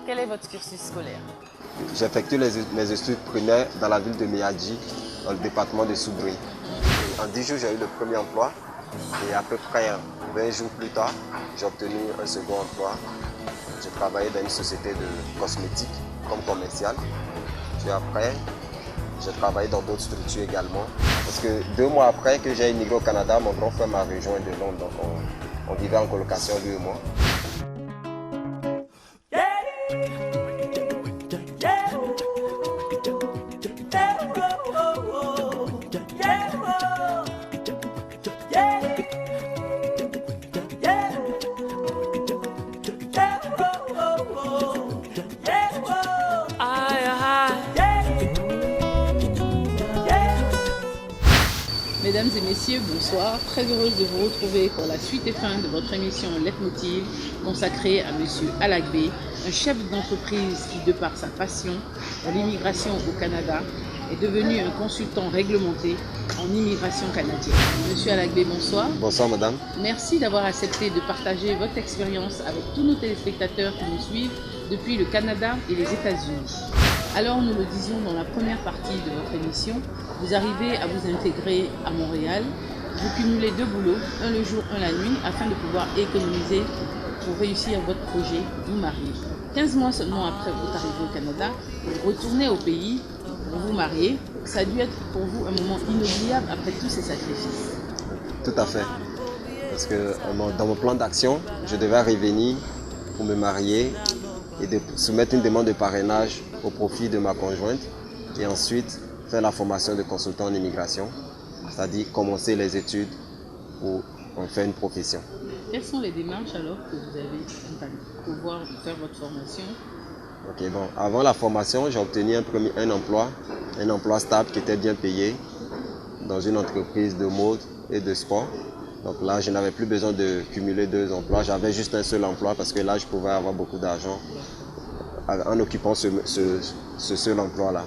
Quel est votre cursus scolaire? J'effectue mes études primaires dans la ville de Méadji, dans le département de Soubri. En 10 jours, j'ai eu le premier emploi et à peu près 20 jours plus tard, j'ai obtenu un second emploi. J'ai travaillé dans une société de cosmétiques comme commercial. Puis après, j'ai travaillé dans d'autres structures également. Parce que 2 mois après que j'ai immigré au Canada, mon grand frère m'a rejoint de Londres. Donc on vivait en colocation, lui et moi. Mesdames et messieurs, bonsoir. Très heureuse de vous retrouver pour la suite et fin de votre émission Leitmotiv consacrée à Monsieur Alagbé, un chef d'entreprise qui, de par sa passion pour l'immigration au Canada, est devenu un consultant réglementé en immigration canadienne. Monsieur Alagbé, bonsoir. Bonsoir madame. Merci d'avoir accepté de partager votre expérience avec tous nos téléspectateurs qui nous suivent depuis le Canada et les États-Unis. Alors, nous le disions dans la première partie de votre émission, vous arrivez à vous intégrer à Montréal, vous cumulez 2 boulots, un le jour, un la nuit, afin de pouvoir économiser pour réussir votre projet, vous marier. 15 mois seulement après votre arrivée au Canada, vous retournez au pays pour vous marier. Ça a dû être pour vous un moment inoubliable après tous ces sacrifices. Tout à fait. Parce que dans mon plan d'action, je devais revenir pour me marier et de soumettre une demande de parrainage au profit de ma conjointe et ensuite faire la formation de consultant en immigration, c'est-à-dire commencer les études pour en faire une profession. Quelles sont les démarches alors que vous avez entamées pour pouvoir faire votre formation? Ok, bon, avant la formation, j'ai obtenu un emploi stable qui était bien payé dans une entreprise de mode et de sport. Donc là, je n'avais plus besoin de cumuler 2 emplois, j'avais juste un seul emploi parce que là, je pouvais avoir beaucoup d'argent en occupant ce seul emploi-là.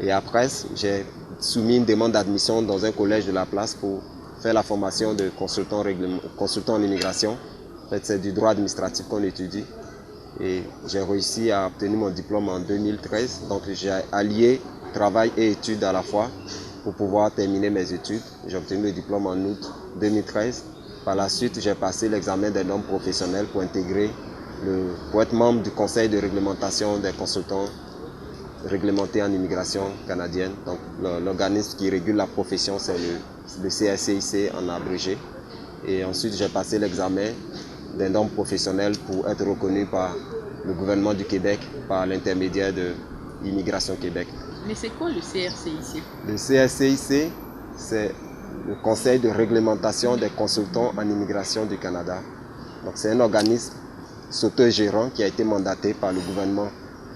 Et après, j'ai soumis une demande d'admission dans un collège de la place pour faire la formation de consultant en immigration. En fait, c'est du droit administratif qu'on étudie. Et j'ai réussi à obtenir mon diplôme en 2013. Donc j'ai allié travail et études à la fois pour pouvoir terminer mes études. J'ai obtenu le diplôme en août 2013. Par la suite, j'ai passé l'examen des normes professionnelles pour être membre du conseil de réglementation des consultants réglementés en immigration canadienne. Donc l'organisme qui régule la profession, c'est le CSCIC en abrégé. Et ensuite, j'ai passé l'examen des normes professionnelles pour être reconnu par le gouvernement du Québec par l'intermédiaire de Immigration Québec. Mais c'est quoi le CRCIC? Le CRCIC, c'est le Conseil de réglementation des consultants en immigration du Canada. Donc c'est un organisme s'autogérant qui a été mandaté par le gouvernement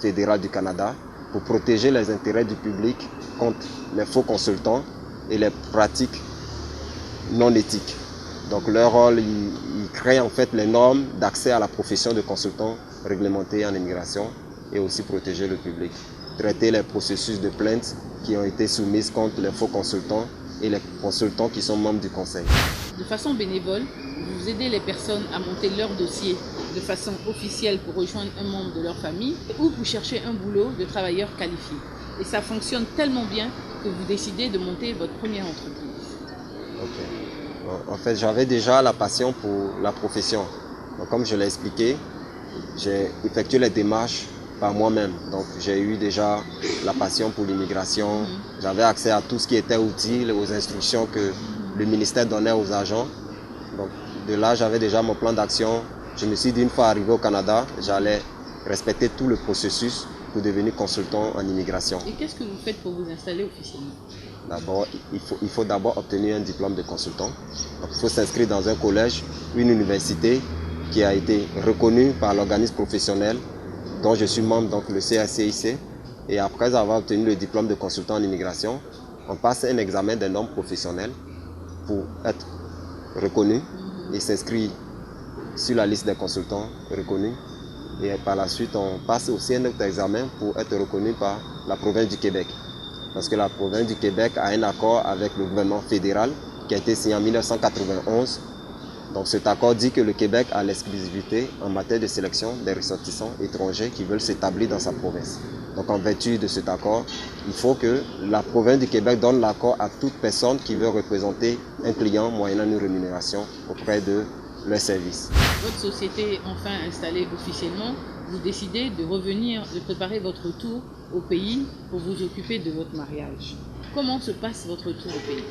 fédéral du Canada pour protéger les intérêts du public contre les faux consultants et les pratiques non éthiques. Donc leur rôle, ils créent en fait les normes d'accès à la profession de consultant réglementé en immigration et aussi protéger le public. Traiter les processus de plainte qui ont été soumises contre les faux consultants et les consultants qui sont membres du conseil. De façon bénévole, vous aidez les personnes à monter leur dossier de façon officielle pour rejoindre un membre de leur famille ou pour chercher un boulot de travailleurs qualifiés. Et ça fonctionne tellement bien que vous décidez de monter votre première entreprise. Ok. En fait, j'avais déjà la passion pour la profession. Donc, comme je l'ai expliqué, j'ai effectué les démarches par moi-même. Donc, j'ai eu déjà la passion pour l'immigration. J'avais accès à tout ce qui était utile, aux instructions que le ministère donnait aux agents. Donc, de là, j'avais déjà mon plan d'action. Je me suis dit, une fois arrivé au Canada, j'allais respecter tout le processus pour devenir consultant en immigration. Et qu'est-ce que vous faites pour vous installer officiellement? D'abord, il faut d'abord obtenir un diplôme de consultant. Donc, il faut s'inscrire dans un collège, une université qui a été reconnue par l'organisme professionnel dont je suis membre, donc le CRCIC. Et après avoir obtenu le diplôme de consultant en immigration, on passe un examen des normes professionnelles pour être reconnu et s'inscrire sur la liste des consultants reconnus. Et par la suite, on passe aussi un autre examen pour être reconnu par la province du Québec. Parce que la province du Québec a un accord avec le gouvernement fédéral qui a été signé en 1991 Donc cet accord dit que le Québec a l'exclusivité en matière de sélection des ressortissants étrangers qui veulent s'établir dans sa province. Donc en vertu de cet accord, il faut que la province du Québec donne l'accord à toute personne qui veut représenter un client moyennant une rémunération auprès de leur service. Votre société enfin installée officiellement, vous décidez de revenir, de préparer votre retour au pays pour vous occuper de votre mariage. Comment se passe votre retour au pays?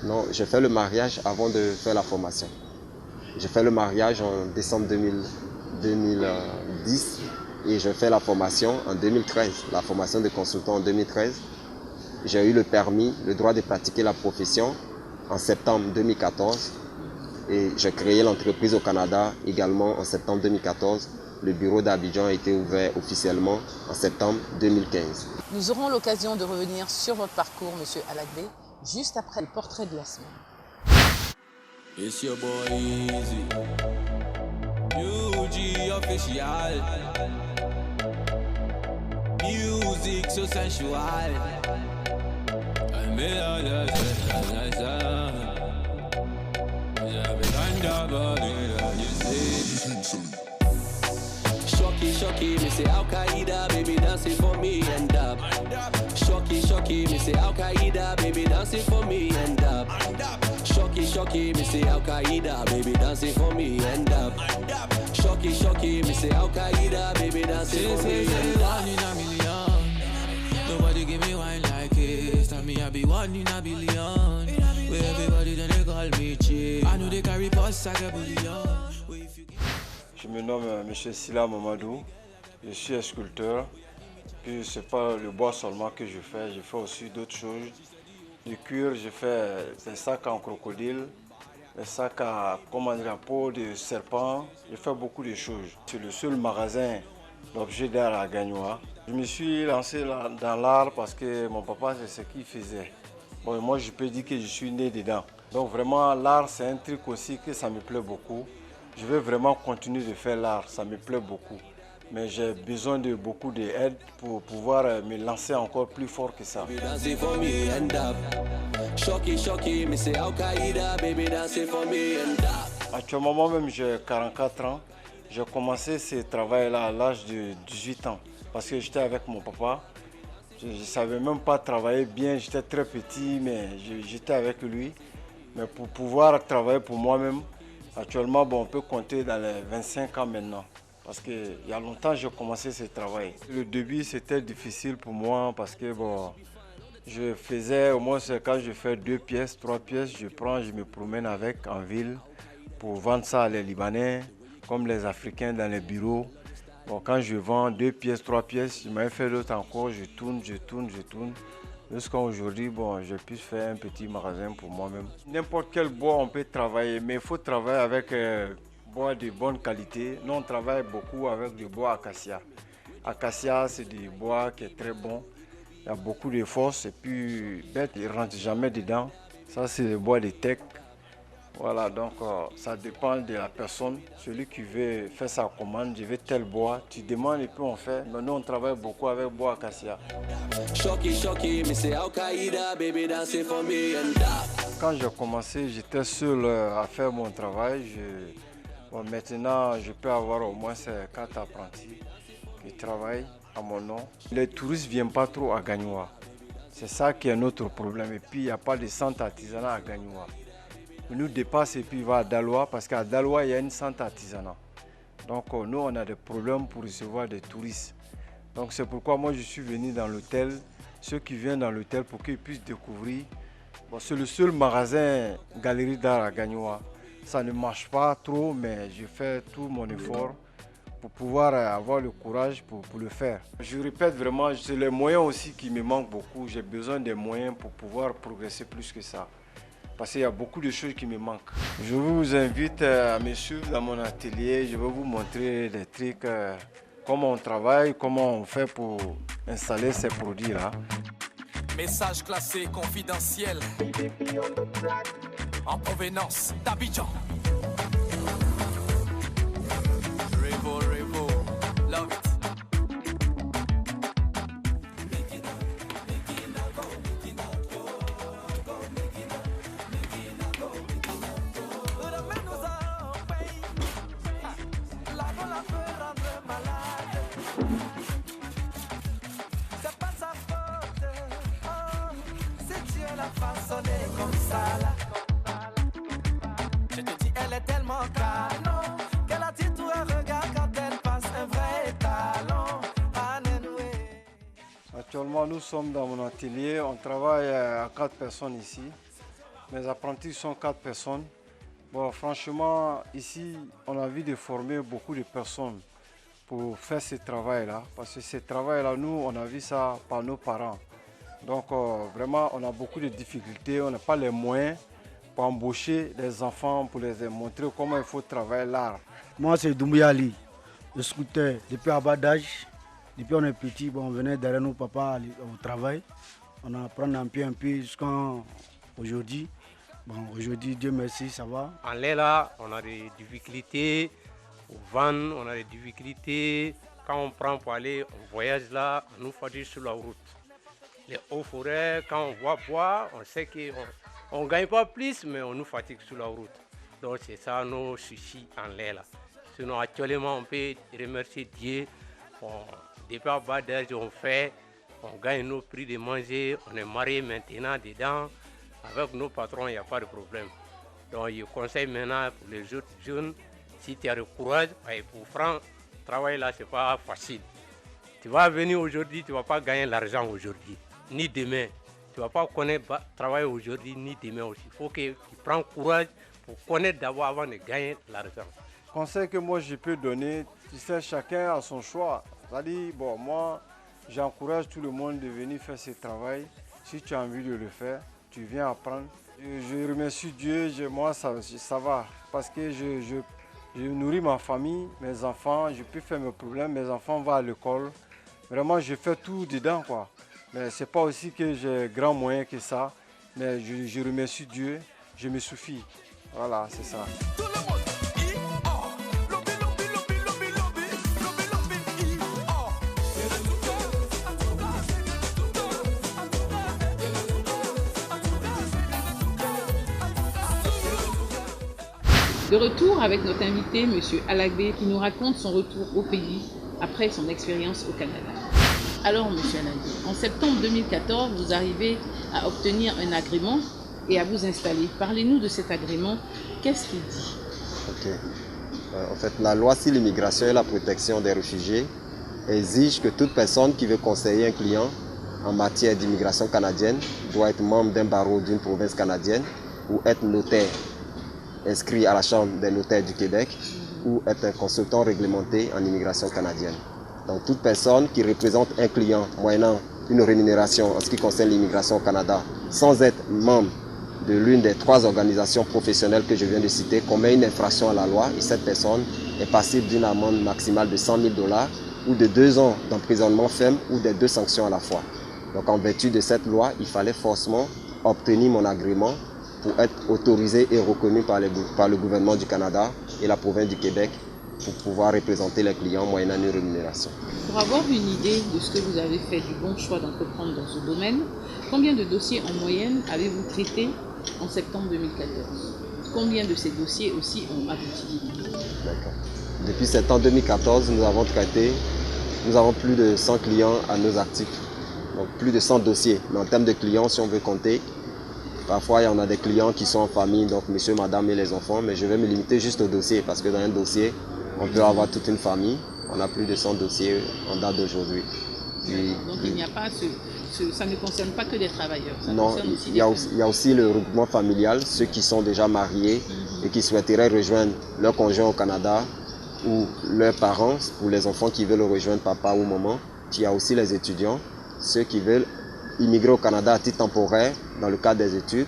Non, j'ai fait le mariage avant de faire la formation. J'ai fait le mariage en décembre 2010 et j'ai fait la formation en 2013, la formation de consultant en 2013. J'ai eu le permis, le droit de pratiquer la profession en septembre 2014 et j'ai créé l'entreprise au Canada également en septembre 2014. Le bureau d'Abidjan a été ouvert officiellement en septembre 2015. Nous aurons l'occasion de revenir sur votre parcours, Monsieur Alagbe, juste après le portrait de la semaine. It's your boy Easy, UG official, music so sensual. I made all the Shocky, me say Al Qaeda, baby dancing for me and up. Shocky, me say Al Qaeda, baby dancing for me and up. Shocky, me say Al Qaeda, baby dancing for me and up. Shocky, me say Al Qaeda, baby dancing for me and up. One in a million, nobody give me wine like it. Tell me I be one in a billion. Where everybody then they call me cheap. I know they carry posts like a bullion. Je me nomme M. Sila Mamadou, je suis sculpteur. Puis ce n'est pas le bois seulement que je fais aussi d'autres choses. Du cuir, je fais des sacs en crocodile, des sacs à peau de serpent. Je fais beaucoup de choses. C'est le seul magasin d'objets d'art à Gagnoa. Je me suis lancé dans l'art parce que mon papa, c'est ce qu'il faisait. Bon, moi, je peux dire que je suis né dedans. Donc vraiment, l'art, c'est un truc aussi que ça me plaît beaucoup. Je veux vraiment continuer de faire l'art, ça me plaît beaucoup. Mais j'ai besoin de beaucoup d'aide pour pouvoir me lancer encore plus fort que ça. Actuellement, moi-même, j'ai 44 ans. J'ai commencé ce travail-là à l'âge de 18 ans. Parce que j'étais avec mon papa. Je ne savais même pas travailler bien, j'étais très petit, mais j'étais avec lui. Mais pour pouvoir travailler pour moi-même, actuellement, bon, on peut compter dans les 25 ans maintenant. Parce qu'il y a longtemps, j'ai commencé ce travail. Le début, c'était difficile pour moi parce que bon, je faisais, au moins quand je fais 2 pièces, 3 pièces, je me promène avec en ville pour vendre ça à les Libanais, comme les Africains dans les bureaux. Bon, quand je vends 2 pièces, 3 pièces, je m'en fais d'autres encore, je tourne. Jusqu'à aujourd'hui, bon, je puisse faire un petit magasin pour moi-même. N'importe quel bois, on peut travailler, mais il faut travailler avec bois de bonne qualité. Nous, on travaille beaucoup avec du bois acacia. Acacia, c'est du bois qui est très bon. Il y a beaucoup de force et puis bête, il ne rentre jamais dedans. Ça, c'est le bois de teck. Voilà, donc ça dépend de la personne. Celui qui veut faire sa commande, je veux tel bois, tu demandes et puis on fait. Mais nous, on travaille beaucoup avec bois acacia. Quand j'ai commencé, j'étais seul à faire mon travail. Bon, maintenant, je peux avoir au moins 4 apprentis qui travaillent à mon nom. Les touristes ne viennent pas trop à Gagnoa. C'est ça qui est notre problème. Et puis, il n'y a pas de centre artisanal à Gagnoa. Il nous dépasse et puis il va à Daloa parce qu'à Daloa, il y a une centre artisanal. Donc, nous, on a des problèmes pour recevoir des touristes. Donc, c'est pourquoi moi, je suis venu dans l'hôtel. Ceux qui viennent dans l'hôtel pour qu'ils puissent découvrir. Bon, c'est le seul magasin galerie d'art à Gagnoa. Ça ne marche pas trop, mais je fais tout mon effort pour pouvoir avoir le courage pour le faire. Je répète vraiment, c'est les moyens aussi qui me manquent beaucoup. J'ai besoin des moyens pour pouvoir progresser plus que ça. Parce qu'il y a beaucoup de choses qui me manquent. Je vous invite à me suivre dans mon atelier. Je vais vous montrer des trucs, comment on travaille, comment on fait pour installer ces produits-là. Message classé confidentiel en provenance d'Abidjan. Revo, love it. est tellement canon qu'elle attire tout un regard quand elle passe, un vrai talent. Actuellement, nous sommes dans mon atelier. On travaille à 4 personnes ici. Mes apprentis sont 4 personnes. Bon, franchement, ici, on a envie de former beaucoup de personnes pour faire ce travail-là. Parce que ce travail-là, nous, on a vu ça par nos parents. Donc, vraiment, on a beaucoup de difficultés. On n'a pas les moyens pour embaucher des enfants, pour les montrer comment il faut travailler l'art. Moi, c'est Doumbouya Ali, le scooter. Depuis à bas d'âge, depuis on est petit, bon, on venait derrière nos papas au travail. On apprend un peu jusqu'à aujourd'hui. Bon, aujourd'hui, Dieu merci, ça va. En là, on a des difficultés. Au van, on a des difficultés. Quand on prend pour aller, on voyage là, on nous fatigue sur la route. Les hauts forêts, quand on voit boire, on sait qu'on ne gagne pas plus, mais on nous fatigue sur la route. Donc c'est ça nos soucis en là. Sinon, actuellement, on peut remercier Dieu. Depuis à bas d'âge, on gagne nos prix de manger, on est marié maintenant dedans. Avec nos patrons, il n'y a pas de problème. Donc je conseille maintenant pour les autres jeunes, si tu as le courage, pour franc, travailler là, ce n'est pas facile. Tu vas venir aujourd'hui, tu ne vas pas gagner l'argent aujourd'hui, ni demain. Tu ne vas pas connaître travailler aujourd'hui, ni demain aussi. Il faut que tu prennes courage pour connaître d'abord avant de gagner l'argent. Conseil que moi je peux donner, tu sais, chacun a son choix. C'est-à-dire, bon, moi, j'encourage tout le monde de venir faire ce travail. Si tu as envie de le faire, tu viens apprendre. Je remercie Dieu, moi ça va, parce que je nourris ma famille, mes enfants, je peux faire mes problèmes, mes enfants vont à l'école. Vraiment, je fais tout dedans, quoi. Mais ce n'est pas aussi que j'ai grand moyen que ça, mais je remercie Dieu, je me suffis. Voilà, c'est ça. De retour avec notre invité, M. Alagbé, qui nous raconte son retour au pays après son expérience au Canada. Alors, M. Alagbé, en septembre 2014, vous arrivez à obtenir un agrément et à vous installer. Parlez-nous de cet agrément. Qu'est-ce qu'il dit? Ok. En fait, la loi sur l'immigration et la protection des réfugiés exige que toute personne qui veut conseiller un client en matière d'immigration canadienne doit être membre d'un barreau d'une province canadienne ou être notaire inscrit à la Chambre des notaires du Québec ou être un consultant réglementé en immigration canadienne. Donc toute personne qui représente un client moyennant une rémunération en ce qui concerne l'immigration au Canada sans être membre de l'une des 3 organisations professionnelles que je viens de citer commet une infraction à la loi et cette personne est passible d'une amende maximale de 100 000 $ ou de 2 ans d'emprisonnement ferme ou des 2 sanctions à la fois. Donc en vertu de cette loi, il fallait forcément obtenir mon agrément pour être autorisé et reconnu par le gouvernement du Canada et la province du Québec pour pouvoir représenter les clients moyennant une rémunération. Pour avoir une idée de ce que vous avez fait du bon choix d'entreprendre dans ce domaine, combien de dossiers en moyenne avez-vous traités en septembre 2014? Combien de ces dossiers aussi ont abouti? D'accord. Depuis septembre 2014, nous avons plus de 100 clients à nos actifs, donc plus de 100 dossiers. Mais en termes de clients, si on veut compter, parfois, il y en a des clients qui sont en famille, donc monsieur, madame et les enfants, mais je vais me limiter juste au dossier parce que dans un dossier, on peut avoir toute une famille. On a plus de 100 dossiers en date d'aujourd'hui. Donc il n'y a pas ça ne concerne pas que des travailleurs. Non, il y a aussi le regroupement familial, ceux qui sont déjà mariés et qui souhaiteraient rejoindre leur conjoint au Canada ou leurs parents pour les enfants qui veulent rejoindre papa ou maman. Il y a aussi les étudiants, ceux qui veulent immigrer au Canada à titre temporaire dans le cadre des études.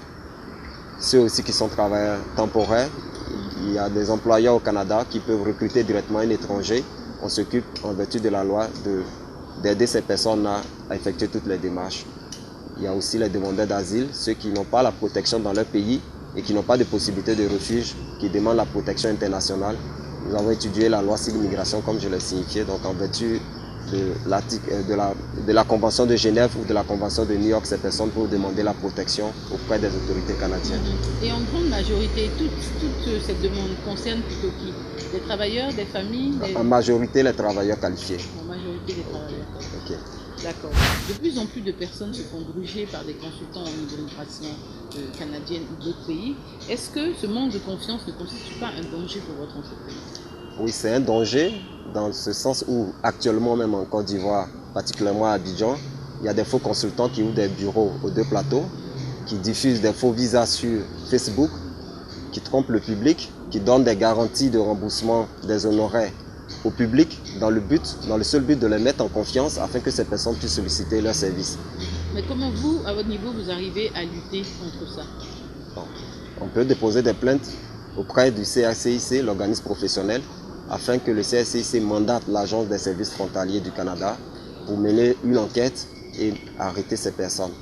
Ceux aussi qui sont travailleurs temporaires, il y a des employeurs au Canada qui peuvent recruter directement un étranger. On s'occupe en vertu de la loi d'aider ces personnes à effectuer toutes les démarches. Il y a aussi les demandeurs d'asile, ceux qui n'ont pas la protection dans leur pays et qui n'ont pas de possibilité de refuge, qui demandent la protection internationale. Nous avons étudié la loi sur l'immigration comme je l'ai signifié, donc en vertu de la Convention de Genève ou de la Convention de New York, ces personnes peuvent demander la protection auprès des autorités canadiennes. Et en grande majorité, toutes ces demandes concernent plutôt qui? Des travailleurs, des familles En majorité, les travailleurs qualifiés. En majorité, les travailleurs. Okay. D'accord. De plus en plus de personnes se font gruger par des consultants en immigration canadienne ou d'autres pays. Est-ce que ce manque de confiance ne constitue pas un danger pour votre entreprise? Oui, c'est un danger dans ce sens où actuellement même en Côte d'Ivoire, particulièrement à Abidjan, il y a des faux consultants qui ouvrent des bureaux aux deux plateaux, qui diffusent des faux visas sur Facebook, qui trompent le public, qui donnent des garanties de remboursement des honoraires au public dans le seul but de les mettre en confiance afin que ces personnes puissent solliciter leurs services. Mais comment vous, à votre niveau, vous arrivez à lutter contre ça? Bon, on peut déposer des plaintes auprès du CRCIC, l'organisme professionnel, afin que le CRCIC mandate l'Agence des services frontaliers du Canada pour mener une enquête et arrêter ces personnes.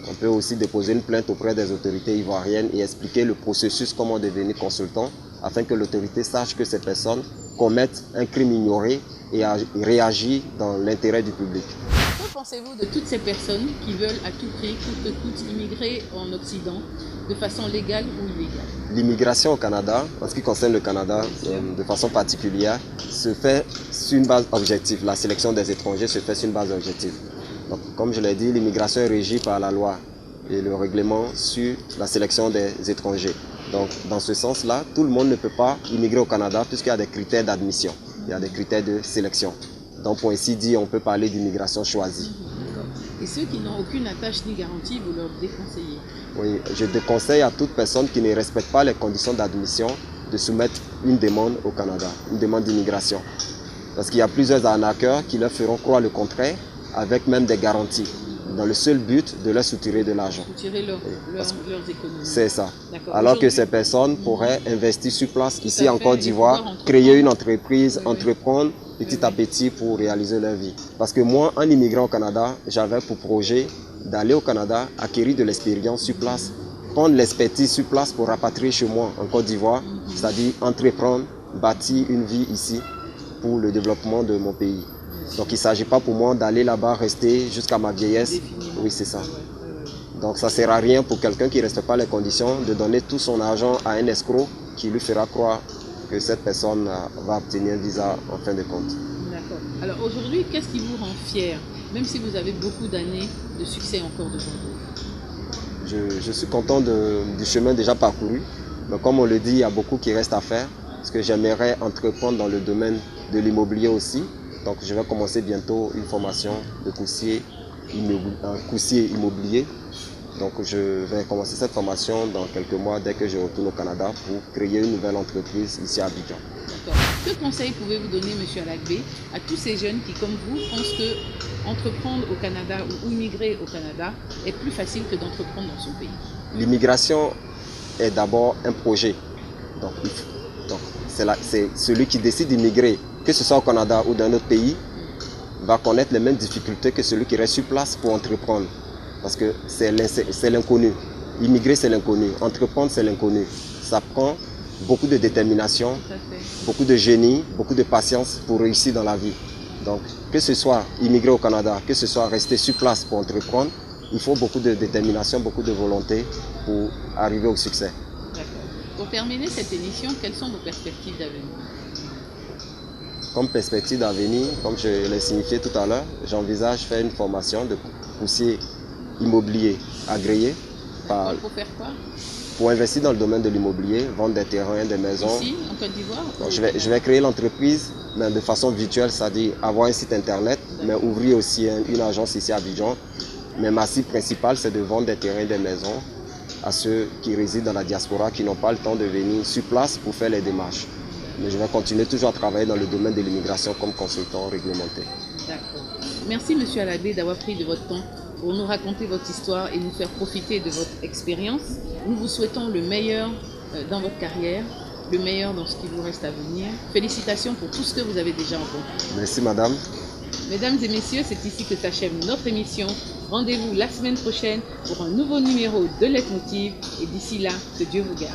On peut aussi déposer une plainte auprès des autorités ivoiriennes et expliquer le processus, comment devenir consultant, afin que l'autorité sache que ces personnes commettent un crime ignoré et réagissent dans l'intérêt du public. Que pensez-vous de toutes ces personnes qui veulent à tout prix, coûte que coûte, immigrer en Occident de façon légale ou illégale? L'immigration au Canada, en ce qui concerne le Canada de façon particulière, se fait sur une base objective. La sélection des étrangers se fait sur une base objective. Donc, comme je l'ai dit, l'immigration est régie par la loi et le règlement sur la sélection des étrangers. Donc, dans ce sens-là, tout le monde ne peut pas immigrer au Canada puisqu'il y a des critères d'admission, il y a des critères de sélection. Donc, pour ainsi dire, on peut parler d'immigration choisie. Et ceux qui n'ont aucune attache ni garantie, vous leur déconseillez? Oui, je déconseille à toute personne qui ne respecte pas les conditions d'admission de soumettre une demande au Canada, une demande d'immigration. Parce qu'il y a plusieurs arnaqueurs qui leur feront croire le contraire, avec même des garanties, dans le seul but de leur soutirer de l'argent. Soutirer leurs économies. C'est ça. Alors que ces personnes pourraient investir sur place, ici en Côte d'Ivoire, créer une entreprise, entreprendre petit à petit pour réaliser leur vie. Parce que moi, en immigrant au Canada, j'avais pour projet d'aller au Canada, acquérir de l'expérience sur place, prendre l'expertise sur place pour rapatrier chez moi en Côte d'Ivoire, c'est-à-dire entreprendre, bâtir une vie ici pour le développement de mon pays. Donc il ne s'agit pas pour moi d'aller là-bas, rester jusqu'à ma vieillesse. Oui, c'est ça. Donc ça ne sert à rien pour quelqu'un qui ne respecte pas les conditions de donner tout son argent à un escroc qui lui fera croire que cette personne va obtenir un visa en fin de compte. D'accord. Alors aujourd'hui, qu'est-ce qui vous rend fier, même si vous avez beaucoup d'années de succès encore devant vous? Je suis content du chemin déjà parcouru. Mais comme on le dit, il y a beaucoup qui reste à faire. Parce que j'aimerais entreprendre dans le domaine de l'immobilier aussi. Donc je vais commencer bientôt une formation de coursier immobilier. Donc je vais commencer cette formation dans quelques mois dès que je retourne au Canada pour créer une nouvelle entreprise ici à Abidjan. D'accord. Que conseil pouvez-vous donner, M. Alagbé, à tous ces jeunes qui, comme vous, pensent que entreprendre au Canada ou immigrer au Canada est plus facile que d'entreprendre dans son pays? L'immigration est d'abord un projet. Donc c'est celui qui décide d'immigrer, que ce soit au Canada ou dans un autre pays, va connaître les mêmes difficultés que celui qui reste sur place pour entreprendre. Parce que c'est l'inconnu. Immigrer, c'est l'inconnu. Entreprendre, c'est l'inconnu. Ça prend beaucoup de détermination, beaucoup de génie, beaucoup de patience pour réussir dans la vie. Donc, que ce soit immigrer au Canada, que ce soit rester sur place pour entreprendre, il faut beaucoup de détermination, beaucoup de volonté pour arriver au succès. D'accord. Pour terminer cette émission, quelles sont vos perspectives d'avenir? Comme perspective d'avenir, comme je l'ai signifié tout à l'heure, j'envisage faire une formation de coursier immobilier agréé. Pour faire quoi? Pour investir dans le domaine de l'immobilier, vendre des terrains, des maisons. Ici, en Côte d'Ivoire? Je vais créer l'entreprise, mais de façon virtuelle, c'est-à-dire avoir un site internet, mais ouvrir aussi une agence ici à Abidjan. Mais ma cible principale, c'est de vendre des terrains, des maisons à ceux qui résident dans la diaspora, qui n'ont pas le temps de venir sur place pour faire les démarches. Mais je vais continuer toujours à travailler dans le domaine de l'immigration comme consultant réglementé. D'accord. Merci M. Alagbé d'avoir pris de votre temps pour nous raconter votre histoire et nous faire profiter de votre expérience. Nous vous souhaitons le meilleur dans votre carrière, le meilleur dans ce qui vous reste à venir. Félicitations pour tout ce que vous avez déjà accompli. Merci madame. Mesdames et messieurs, c'est ici que s'achève notre émission. Rendez-vous la semaine prochaine pour un nouveau numéro de Leitmotiv. Et d'ici là, que Dieu vous garde.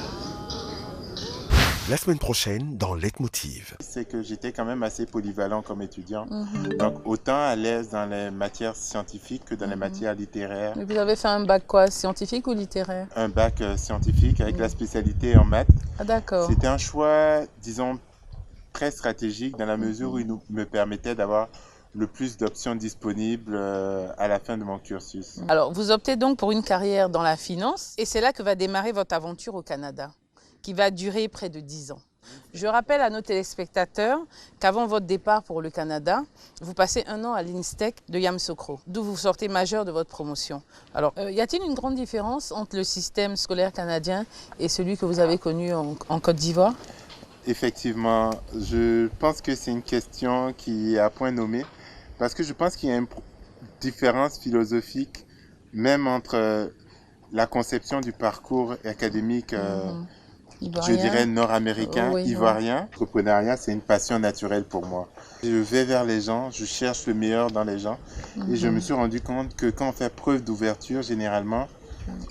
La semaine prochaine, dans Leitmotiv. C'est que j'étais quand même assez polyvalent comme étudiant. Donc autant à l'aise dans les matières scientifiques que dans les matières littéraires. Et vous avez fait un bac quoi, scientifique ou littéraire? Un bac scientifique avec la spécialité en maths. Ah d'accord. C'était un choix, disons, très stratégique dans la mesure où il me permettait d'avoir le plus d'options disponibles à la fin de mon cursus. Alors, vous optez donc pour une carrière dans la finance et c'est là que va démarrer votre aventure au Canada, qui va durer près de 10 ans. Je rappelle à nos téléspectateurs qu'avant votre départ pour le Canada, vous passez 1 an à l'INSTEC de Yamoussoukro, d'où vous sortez majeur de votre promotion. Alors, y a-t-il une grande différence entre le système scolaire canadien et celui que vous avez connu en Côte d'Ivoire? Effectivement, je pense que c'est une question qui est à point nommé, parce que je pense qu'il y a une différence philosophique, même entre la conception du parcours académique je dirais nord-américain, ivoirien. L'entrepreneuriat, c'est une passion naturelle pour moi. Je vais vers les gens, je cherche le meilleur dans les gens. Et je me suis rendu compte que quand on fait preuve d'ouverture, généralement...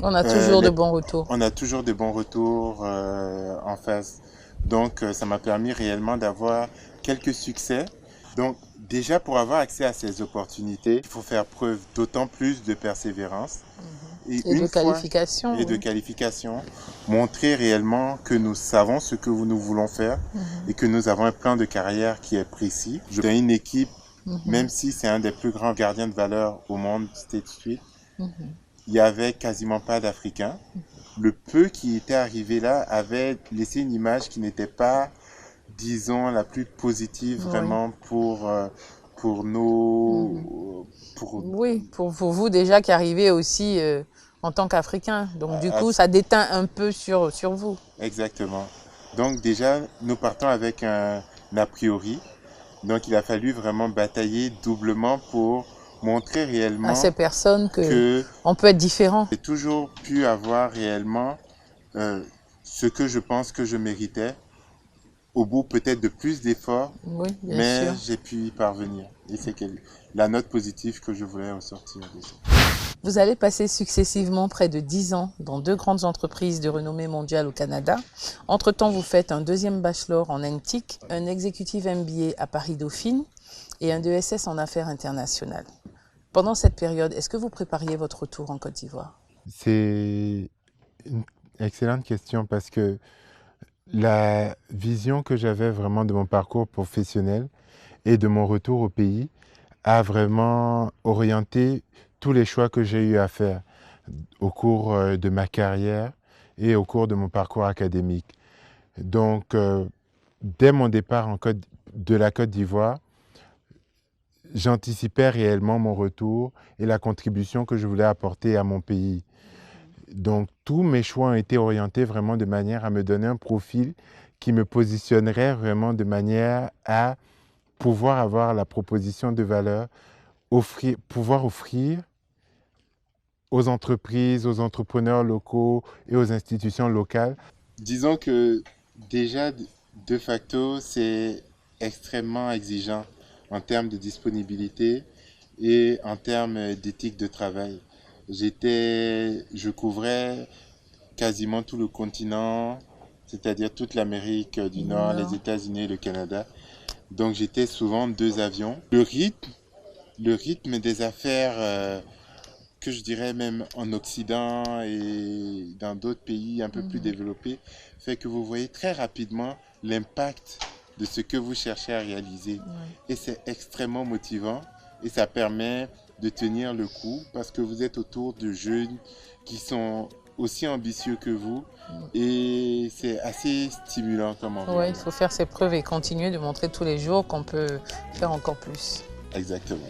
On a toujours de bons retours. On a toujours de bons retours en face. Donc, ça m'a permis réellement d'avoir quelques succès. Donc, déjà, pour avoir accès à ces opportunités, il faut faire preuve d'autant plus de persévérance. Et de qualification. Et de qualification. Montrer réellement que nous savons ce que nous voulons faire et que nous avons un plan de carrière qui est précis. Je suis une équipe, même si c'est un des plus grands gardiens de valeur au monde, State Street, il n'y avait quasiment pas d'Africains. Le peu qui était arrivé là avait laissé une image qui n'était pas, disons, la plus positive vraiment pour nos... pour vous déjà qui arrivez aussi en tant qu'Africain. Donc du coup, ça déteint un peu sur vous. Exactement. Donc déjà, nous partons avec un a priori. Donc il a fallu vraiment batailler doublement pour montrer réellement à ces personnes que on peut être différent. J'ai toujours pu avoir réellement ce que je pense que je méritais. Au bout peut-être de plus d'efforts, mais j'ai pu y parvenir. Et c'est la note positive que je voulais ressortir de ça. Vous allez passer successivement près de 10 ans dans 2 grandes entreprises de renommée mondiale au Canada. Entre-temps, vous faites un 2e bachelor en NTIC, un Executive MBA à Paris-Dauphine et un DESS en affaires internationales. Pendant cette période, est-ce que vous prépariez votre retour en Côte d'Ivoire? C'est une excellente question parce que la vision que j'avais vraiment de mon parcours professionnel et de mon retour au pays a vraiment orienté tous les choix que j'ai eu à faire au cours de ma carrière et au cours de mon parcours académique. Donc, dès mon départ de la Côte d'Ivoire, j'anticipais réellement mon retour et la contribution que je voulais apporter à mon pays. Donc, tous mes choix ont été orientés vraiment de manière à me donner un profil qui me positionnerait vraiment de manière à pouvoir avoir la proposition de valeur, pouvoir offrir aux entreprises, aux entrepreneurs locaux et aux institutions locales. Disons que déjà, de facto, c'est extrêmement exigeant en termes de disponibilité et en termes d'éthique de travail. Je couvrais quasiment tout le continent, c'est-à-dire toute l'Amérique du Nord, les États-Unis et le Canada. Donc j'étais souvent 2 avions. Le rythme des affaires que je dirais même en Occident et dans d'autres pays un peu plus développés fait que vous voyez très rapidement l'impact de ce que vous cherchez à réaliser. Et c'est extrêmement motivant et ça permet de tenir le coup parce que vous êtes autour de jeunes qui sont aussi ambitieux que vous et c'est assez stimulant comme environnement. Oui, il faut faire ses preuves et continuer de montrer tous les jours qu'on peut faire encore plus. Exactement.